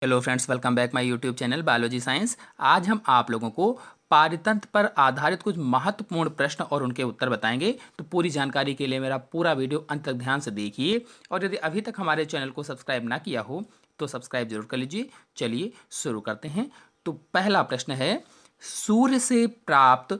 Hello friends, welcome back my YouTube channel biology science. आज हम आप लोगों को पारितंत्र पर आधारित कुछ महत्वपूर्ण प्रश्न और उनके उत्तर बताएंगे। तो पूरी जानकारी के लिए मेरा पूरा वीडियो अंत तक ध्यान से देखिए, और यदि अभी तक हमारे चैनल को सब्सक्राइब ना किया हो तो सब्सक्राइब जरूर कर लीजिए। चलिए शुरू करते हैं। तो पहला प्रश्न है, सूर्य से प्राप्त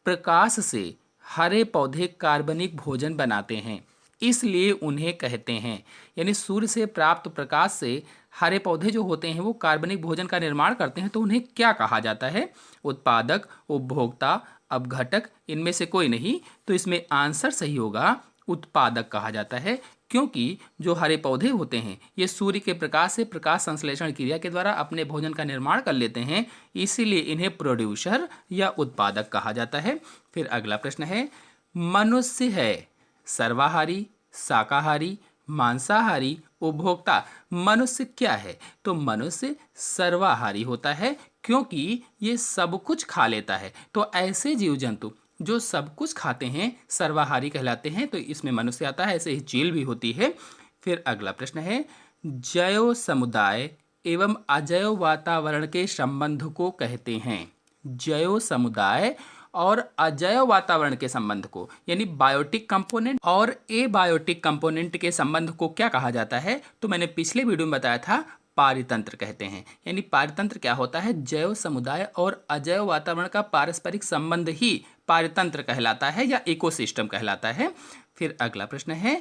प्रकाश से हरे पौधे कार्बनिक भोजन बनाते हैं, इसलिए उन्हें कहते हैं। यानी सूर्य से प्राप्त प्रकाश से हरे पौधे जो होते हैं वो कार्बनिक भोजन का निर्माण करते हैं, तो उन्हें क्या कहा जाता है? उत्पादक, उपभोक्ता, अपघटक, इनमें से कोई नहीं। तो इसमें आंसर सही होगा, उत्पादक कहा जाता है। क्योंकि जो हरे पौधे होते हैं ये सूर्य के प्रकाश से प्रकाश संश्लेषण क्रिया के द्वारा अपने भोजन का निर्माण कर लेते हैं, इसीलिए इन्हें प्रोड्यूसर या उत्पादक कहा जाता है। फिर अगला प्रश्न है, मनुष्य है सर्वाहारी, शाकाहारी, मांसाहारी, उपभोक्ता? मनुष्य क्या है? तो मनुष्य सर्वाहारी होता है, क्योंकि ये सब कुछ खा लेता है। तो ऐसे जीव जंतु जो सब कुछ खाते हैं सर्वाहारी कहलाते हैं। तो इसमें मनुष्य आता है, ऐसे ही चील भी होती है। फिर अगला प्रश्न है, जैव समुदाय एवं अजैव वातावरण के संबंध को कहते हैं। जैव समुदाय और अजैव वातावरण के संबंध को, यानी बायोटिक कंपोनेंट और एबायोटिक कंपोनेंट के संबंध को क्या कहा जाता है? तो मैंने पिछले वीडियो में बताया था, पारितंत्र कहते हैं। यानी पारितंत्र क्या होता है? जैव समुदाय और अजैव वातावरण का पारस्परिक संबंध ही पारितंत्र कहलाता है या इकोसिस्टम कहलाता है। फिर अगला प्रश्न है,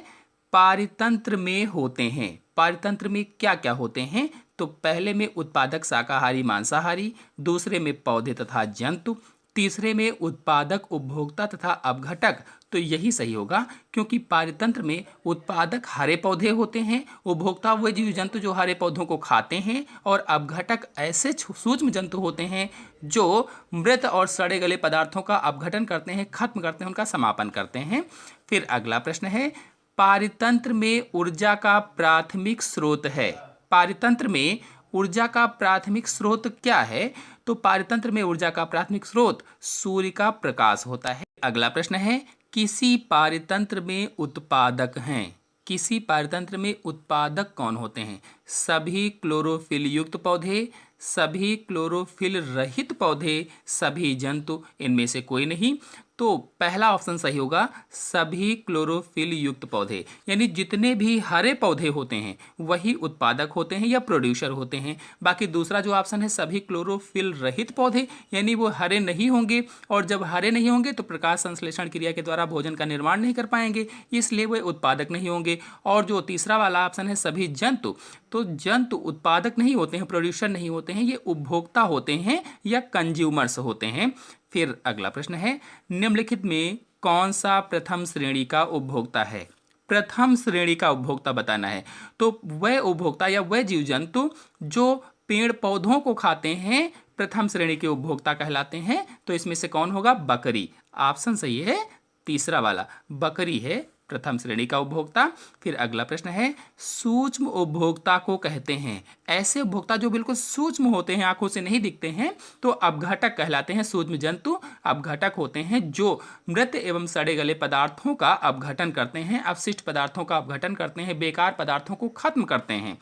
पारितंत्र में होते हैं, पारितंत्र में क्या क्या होते हैं? तो पहले में उत्पादक शाकाहारी मांसाहारी, दूसरे में पौधे तथा जंतु, तीसरे में उत्पादक उपभोक्ता तथा अपघटक। तो यही सही होगा, क्योंकि पारितंत्र में उत्पादक हरे पौधे होते हैं, उपभोक्ता वे जीव जंतु जो हरे पौधों को खाते हैं, और अपघटक ऐसे सूक्ष्म जंतु होते हैं जो मृत और सड़े गले पदार्थों का अपघटन करते हैं, खत्म करते हैं, उनका समापन करते हैं। फिर अगला प्रश्न है, पारितंत्र में ऊर्जा का प्राथमिक स्रोत है। पारितंत्र में ऊर्जा का प्राथमिक स्रोत क्या है? तो पारितंत्र में ऊर्जा का प्राथमिक स्रोत सूर्य का प्रकाश होता है। अगला प्रश्न है, किसी पारितंत्र में उत्पादक हैं। किसी पारितंत्र में उत्पादक कौन होते हैं? सभी क्लोरोफिल युक्त पौधे, सभी क्लोरोफिल रहित पौधे, सभी जंतु, इनमें से कोई नहीं। तो पहला ऑप्शन सही होगा, सभी क्लोरोफिल युक्त पौधे। यानी जितने भी हरे पौधे होते हैं वही उत्पादक होते हैं या प्रोड्यूसर होते हैं। बाकी दूसरा जो ऑप्शन है, सभी क्लोरोफिल रहित पौधे, यानी वो हरे नहीं होंगे, और जब हरे नहीं होंगे तो प्रकाश संश्लेषण क्रिया के द्वारा भोजन का निर्माण नहीं कर पाएंगे, इसलिए वे उत्पादक नहीं होंगे। और जो तीसरा वाला ऑप्शन है, सभी जंतु, तो जंतु उत्पादक नहीं होते हैं, प्रोड्यूसर नहीं होते हैं, ये उपभोक्ता होते हैं या कंज्यूमर्स होते हैं। फिर अगला प्रश्न है, निम्नलिखित में कौन सा प्रथम श्रेणी का उपभोक्ता है? प्रथम श्रेणी का उपभोक्ता बताना है। तो वह उपभोक्ता या वह जीव जंतु जो पेड़ पौधों को खाते हैं प्रथम श्रेणी के उपभोक्ता कहलाते हैं। तो इसमें से कौन होगा? बकरी। ऑप्शन सही है तीसरा वाला, बकरी है प्रथम श्रेणी का उपभोक्ता। फिर अगला प्रश्न है, सूक्ष्म उपभोक्ता को कहते हैं। ऐसे उपभोक्ता जो बिल्कुल सूक्ष्म होते हैं, आंखों से नहीं दिखते हैं, तो अपघटक कहलाते हैं। सूक्ष्म जंतु अपघटक होते हैं जो मृत एवं सड़े गले पदार्थों का अपघटन करते हैं, अपशिष्ट पदार्थों का अपघटन करते हैं, बेकार पदार्थों को खत्म करते हैं।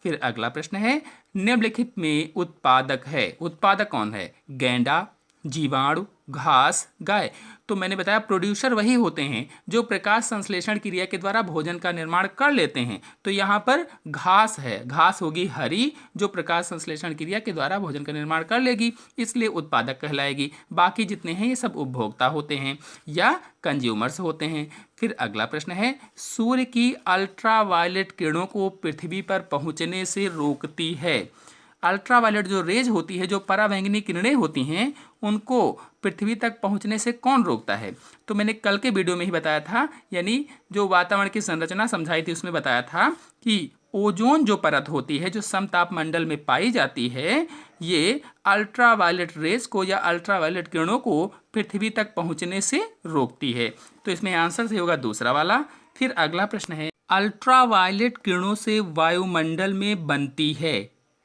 फिर अगला प्रश्न है, निम्नलिखित में उत्पादक है। उत्पादक कौन है? गैंडा, जीवाणु, घास, गाय। तो मैंने बताया प्रोड्यूसर वही होते हैं जो प्रकाश संश्लेषण क्रिया के द्वारा भोजन का निर्माण कर लेते हैं। तो यहाँ पर घास है, घास होगी हरी, जो प्रकाश संश्लेषण क्रिया के द्वारा भोजन का निर्माण कर लेगी, इसलिए उत्पादक कहलाएगी। बाकी जितने हैं ये सब उपभोक्ता होते हैं या कंज्यूमर्स होते हैं। फिर अगला प्रश्न है, सूर्य की अल्ट्रावायलेट किरणों को पृथ्वी पर पहुँचने से रोकती है। अल्ट्रावायलेट जो रेज होती है, जो पराबैंगनी किरणें होती हैं, उनको पृथ्वी तक पहुंचने से कौन रोकता है? तो मैंने कल के वीडियो में ही बताया था, यानी जो वातावरण की संरचना समझाई थी उसमें बताया था कि ओजोन जो परत होती है, जो समताप मंडल में पाई जाती है, ये अल्ट्रावायलेट रेज को या अल्ट्रावायलेट किरणों को पृथ्वी तक पहुंचने से रोकती है। तो इसमें आंसर सही होगा दूसरा वाला। फिर अगला प्रश्न है, अल्ट्रावायलेट किरणों से वायुमंडल में बनती है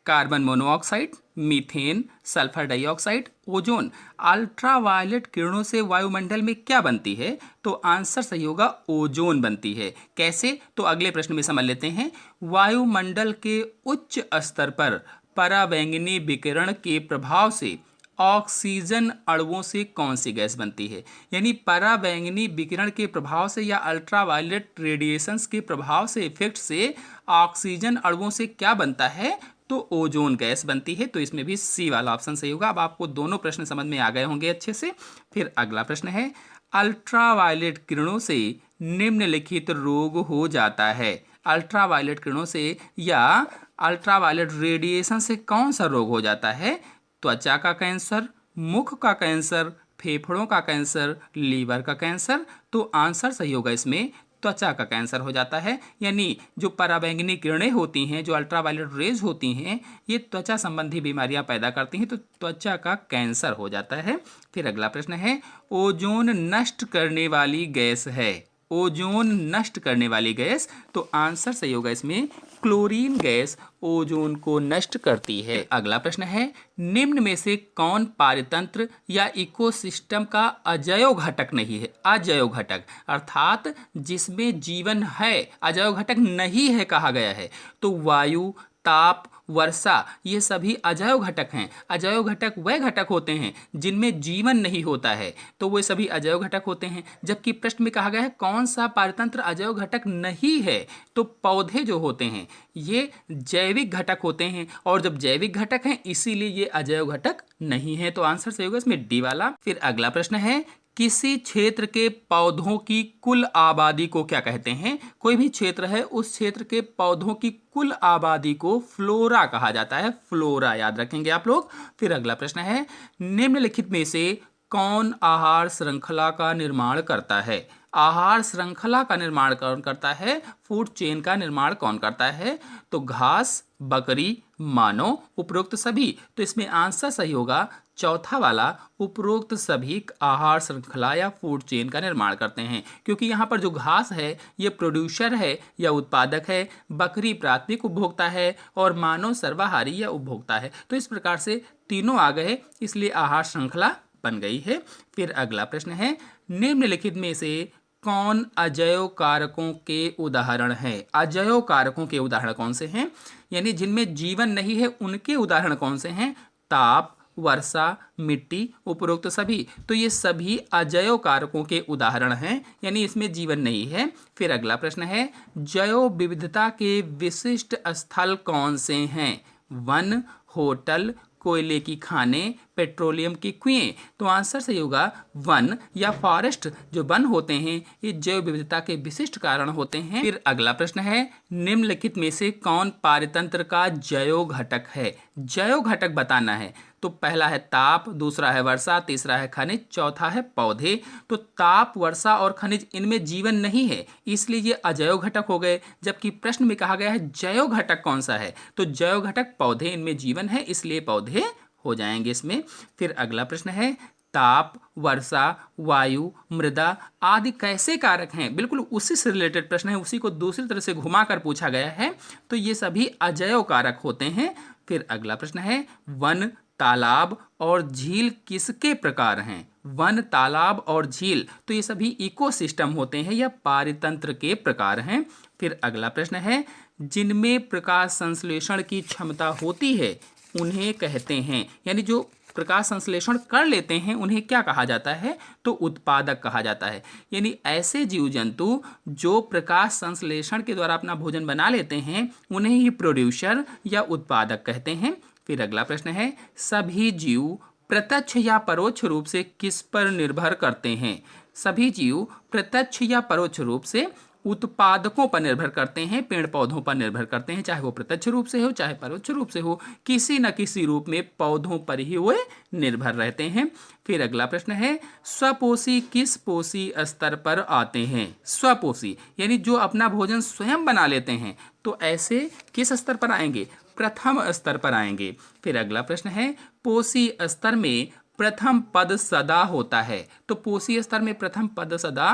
carbon monoxide, methane, sulphur dioxide, ozone. Ultraviolet किरणों से वायुमंडल में क्या बनती है? तो आंसर सही होगा, ओजोन बनती है। कैसे? तो अगले प्रश्न में समझ लेते हैं। वायुमंडल के उच्च स्तर पर पराबैंगनी विकिरण के प्रभाव से ऑक्सीजन अणुओं से कौन सी गैस बनती है? यानी पराबैंगनी विकिरण के प्रभाव से या अल्ट्रावायलेट रेडिएशंस के प्रभाव से, इफेक्ट से ऑक्सीजन अणुओं से क्या बनता है? तो ओजोन गैस बनती है। तो इसमें भी सी वाला ऑप्शन सही होगा। अब आपको दोनों प्रश्न समझ में आ गए होंगे अच्छे से। फिर अगला प्रश्न है, अल्ट्रावायलेट किरणों से निम्नलिखित रोग हो जाता है। अल्ट्रावायलेट किरणों से या अल्ट्रावायलेट रेडिएशन से कौन सा रोग हो जाता है? त्वचा का कैंसर, मुख का कैंसर, फेफड़ों का कैंसर, लीवर का कैंसर। तो आंसर सही होगा इसमें त्वचा का कैंसर हो जाता है। यानी जो पराबैंगनी किरणें होती हैं, जो अल्ट्रावायलेट रेज होती हैं, ये त्वचा संबंधी बीमारियां पैदा करती हैं, तो त्वचा का कैंसर हो जाता है। फिर अगला प्रश्न है, ओजोन नष्ट करने वाली गैस है। ओजोन नष्ट करने वाली गैस, तो आंसर सही होगा इसमें क्लोरीन गैस ओजोन को नष्ट करती है। अगला प्रश्न है, निम्न में से कौन पारतंत्र या इकोसिस्टम का अजैव घटक नहीं है? अजैव घटक अर्थात जिसमें जीवन है, अजैव घटक नहीं है कहा गया है। तो वायु, ताप, वर्षा, ये सभी अजैव घटक हैं। अजैव घटक वह घटक होते हैं जिनमें जीवन नहीं होता है, तो वो सभी अजैव घटक होते हैं। जबकि प्रश्न में कहा गया है कौन सा पारतंत्र अजैव घटक नहीं है, तो पौधे जो होते हैं ये जैविक घटक होते हैं, और जब जैविक घटक हैं इसीलिए ये अजैव घटक नहीं है। तो आंसर सही होगा इसमें डी वाला। फिर अगला प्रश्न है, किसी क्षेत्र के पौधों की कुल आबादी को क्या कहते हैं? कोई भी क्षेत्र है, उस क्षेत्र के पौधों की कुल आबादी को फ्लोरा कहा जाता है। फ्लोरा याद रखेंगे आप लोग। फिर अगला प्रश्न है, निम्नलिखित में से कौन आहार श्रृंखला का निर्माण करता है? आहार श्रृंखला का निर्माण कौन करता है? फूड चेन का निर्माण कौन करता है? तो घास, बकरी, मानव, उपरोक्त सभी। तो इसमें आंसर सही होगा चौथा वाला, उपरोक्त सभी आहार श्रृंखला या फूड चेन का निर्माण करते हैं। क्योंकि यहाँ पर जो घास है ये प्रोड्यूसर है या उत्पादक है, बकरी प्राथमिक उपभोक्ता है, और मानव सर्वाहारी या उपभोक्ता है। तो इस प्रकार से तीनों आ गए, इसलिए आहार श्रृंखला बन गई है। फिर अगला प्रश्न है, निम्नलिखित में से कौन अजैव कारकों के उदाहरण है? अजैव कारकों के उदाहरण कौन से हैं? यानी जिनमें जीवन नहीं है उनके उदाहरण कौन से हैं? ताप, वर्षा, मिट्टी, उपरोक्त सभी। तो ये सभी अजैव कारकों के उदाहरण हैं, यानी इसमें जीवन नहीं है। फिर अगला प्रश्न है, जैव विविधता के विशिष्ट स्थल कौन से हैं? वन, होटल, कोयले की खानें, पेट्रोलियम की कुएं। तो आंसर सही होगा वन या फॉरेस्ट। जो वन होते हैं ये जैव विविधता के विशिष्ट कारण होते हैं। फिर अगला प्रश्न है, निम्नलिखित में से कौन पारतंत्र का जैव घटक है? जैव घटक बताना है। तो पहला है ताप, दूसरा है वर्षा, तीसरा है खनिज, चौथा है पौधे। तो ताप, वर्षा और खनिज, इनमें जीवन नहीं है, इसलिए ये अजैव घटक हो गए। जबकि प्रश्न में कहा गया है जैव घटक कौन सा है? तो जैव घटक पौधे, इनमें जीवन है, इसलिए पौधे हो जाएंगे इसमें। फिर अगला प्रश्न है, ताप, वर्षा, वायु, मृदा आदि कैसे कारक हैं? बिल्कुल उसी से रिलेटेड प्रश्न है, उसी को दूसरी तरह से घुमाकर पूछा गया है। तो ये सभी अजैव कारक होते हैं। फिर अगला प्रश्न है, वन, तालाब और झील किसके प्रकार हैं? वन, तालाब और झील, तो ये सभी इकोसिस्टम होते हैं या पारितंत्र के प्रकार हैं। फिर अगला प्रश्न है, जिनमें प्रकाश संश्लेषण की क्षमता होती है उन्हें कहते हैं, यानी जो प्रकाश संश्लेषण कर लेते हैं उन्हें क्या कहा जाता है? तो उत्पादक कहा जाता है। यानी ऐसे जीव जंतु जो प्रकाश संश्लेषण के द्वारा अपना भोजन बना लेते हैं उन्हें ही प्रोड्यूसर या उत्पादक कहते हैं। फिर अगला प्रश्न है, सभी जीव प्रत्यक्ष या परोक्ष रूप से किस पर निर्भर करते हैं? सभी जीव प्रत्यक्ष या परोक्ष रूप से उत्पादकों पर निर्भर करते हैं, पेड़ पौधों पर निर्भर करते हैं, चाहे वो प्रत्यक्ष रूप से हो चाहे परोक्ष रूप से हो, किसी न किसी रूप में पौधों पर ही वे निर्भर रहते हैं। फिर अगला प्रश्न है, स्वपोषी किस पोषी स्तर पर आते हैं? स्वपोषी यानी जो अपना भोजन स्वयं बना लेते हैं, तो ऐसे किस स्तर पर आएंगे? प्रथम स्तर पर आएंगे। फिर अगला प्रश्न है, पोषी स्तर में प्रथम पद सदा होता है, तो पोषी स्तर में प्रथम पद सदा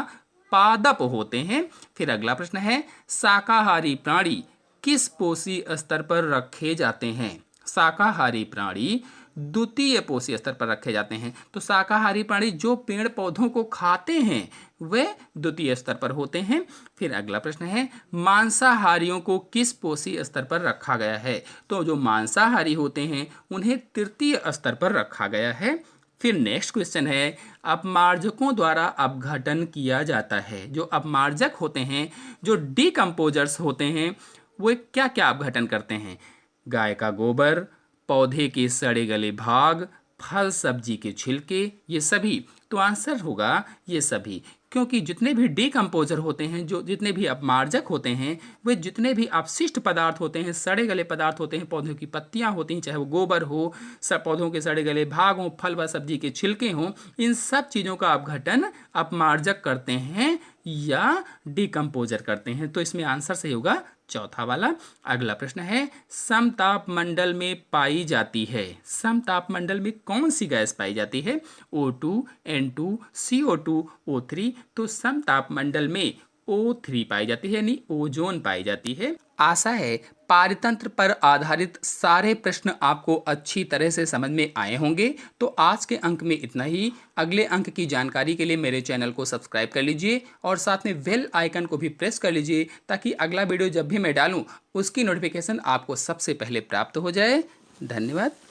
पादप होते हैं। फिर अगला प्रश्न है, शाकाहारी प्राणी किस पोषी स्तर पर रखे जाते हैं? शाकाहारी प्राणी द्वितीय पोषी स्तर पर रखे जाते हैं। तो शाकाहारी प्राणी जो पेड़ पौधों को खाते हैं वे द्वितीय स्तर पर होते हैं। फिर अगला प्रश्न है, मांसाहारियों को किस पोषी स्तर पर रखा गया है? तो जो मांसाहारी होते हैं उन्हें तृतीय स्तर पर रखा गया है। फिर नेक्स्ट क्वेश्चन है, अपमार्जकों द्वारा अपघटन किया जाता है। जो अपमार्जक होते हैं, जो डिकम्पोजर्स होते हैं, वो क्या क्या अपघटन करते हैं? गाय का गोबर, पौधे के सड़े गले भाग, फल सब्जी के छिलके, ये सभी। तो आंसर होगा ये सभी, क्योंकि जितने भी डिकम्पोजर होते हैं, जो जितने भी अपमार्जक होते हैं, वे जितने भी अपशिष्ट पदार्थ होते हैं, सड़े गले पदार्थ होते हैं, पौधों की पत्तियां होती हैं, चाहे वो गोबर हो, सब पौधों के सड़े गले भाग हों, फल व सब्जी के छिलके हों, इन सब चीज़ों का अपघटन अपमार्जक करते हैं या डिकम्पोजर करते हैं। तो इसमें आंसर सही होगा चौथा वाला। अगला प्रश्न है, समताप मंडल में पाई जाती है, समताप मंडल में कौन सी गैस पाई जाती है? O2, N2, CO2, O3। तो समताप मंडल में O3 पाई जाती है, यानी ओजोन पाई जाती है। आशा है पारतंत्र पर आधारित सारे प्रश्न आपको अच्छी तरह से समझ में आए होंगे। तो आज के अंक में इतना ही। अगले अंक की जानकारी के लिए मेरे चैनल को सब्सक्राइब कर लीजिए और साथ में बेल आइकन को भी प्रेस कर लीजिए, ताकि अगला वीडियो जब भी मैं डालूं उसकी नोटिफिकेशन आपको सबसे पहले प्राप्त हो जाए। धन्यवाद।